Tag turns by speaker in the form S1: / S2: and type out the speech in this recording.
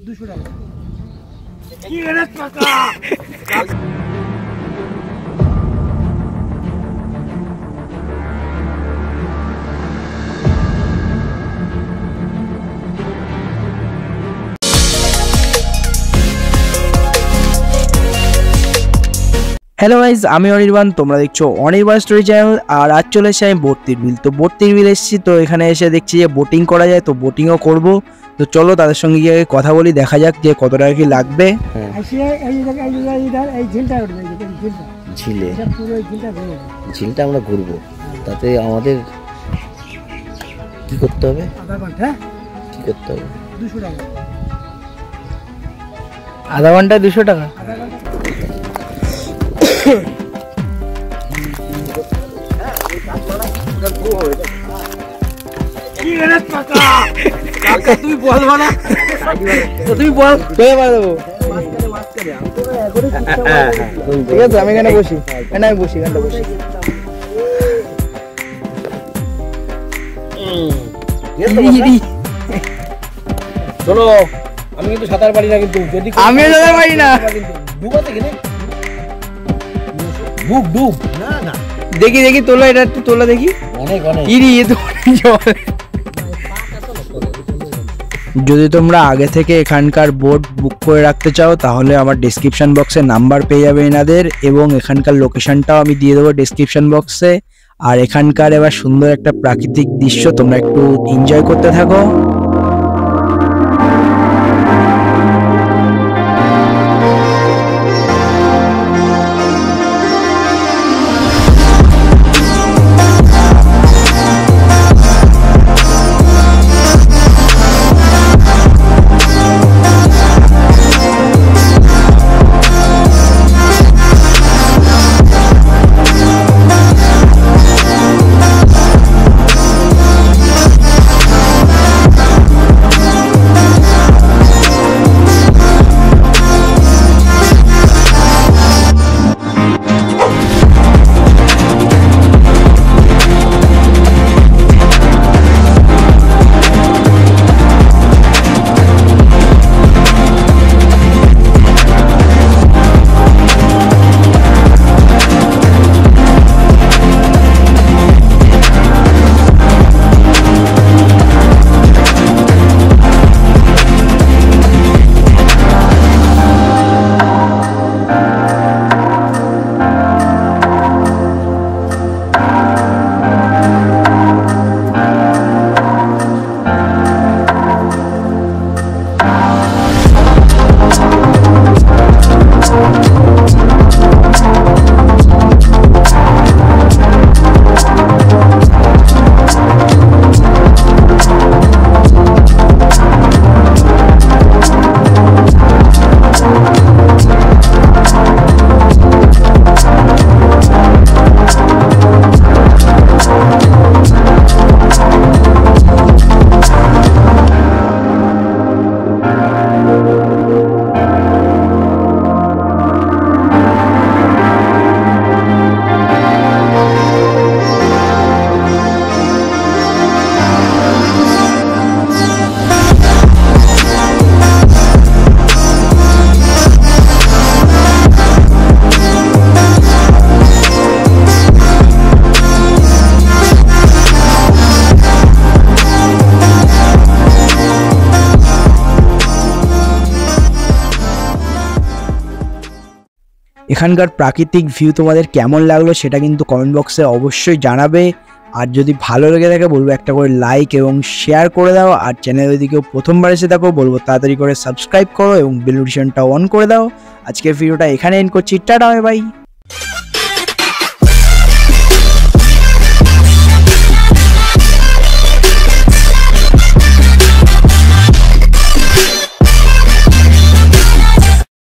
S1: 200 টাকা কি রে কাকা
S2: हेलो गाइज আমি অনির্বাণ তোমরা দেখছো অনির্বাণ স্টোরি চ্যানেল আর আজ চলে এসেছি আমি বর্তির বিল তো বর্তির বিল এসেছি তো এখানে এসে দেখছি যে বোটিং করা যায় তো বোটিংও করব তো চলো তাদের সঙ্গে গিয়ে কথা বলি দেখা যাক যে কত টাকা কি লাগবে
S3: ঝিলটা আমরা ঘুরবো তাতে আমাদের কি করতে হবে কি করতে হবে
S1: 200 টাকা
S2: আধা ঘন্টায় 200 টাকা
S1: তুই বলবো না
S2: তুই বল তোকে মার দেবো ঠিক আছে আমি এখানে বসি আমি বসি এখানটা বসি
S3: চলো আমি কিন্তু সাঁতার পারি না কিন্তু যদি
S2: আমি সাঁতার পারি না
S3: ডুবাতে গেলে ডুব ডুব না না
S2: দেখি দেখি তোলা এটা একটু তোলা দেখি
S3: অনেক অনেক
S2: ইরি এ তো যদি তোমরা আগে থেকে এখানকার বোট বুক করে রাখতে চাও তাহলে আমার ডেসক্রিপশন বক্সে নাম্বার পেয়ে যাবে এনাদের এবং এখানকার লোকেশনটাও আমি দিয়ে দেবো ডেসক্রিপশন বক্সে আর এখানকার এবার সুন্দর একটা প্রাকৃতিক দৃশ্য তোমরা একটু এনজয় করতে থাকো এখানকার প্রাকৃতিক ভিউ তোমাদের কেমন লাগলো সেটা কিন্তু কমেন্ট বক্সে অবশ্যই জানাবে আর যদি ভালো লেগে থাকে বলবো একটা করে লাইক এবং শেয়ার করে দাও আর চ্যানেলে যদি কেউ প্রথমবার এসে থাকো বলবো তাড়াতাড়ি করে সাবস্ক্রাইব করো এবং বেল নোটিফিকেশনটা অন করে দাও আজকের ভিডিওটা এখানে এন্ড করছি টাটা বাই বাই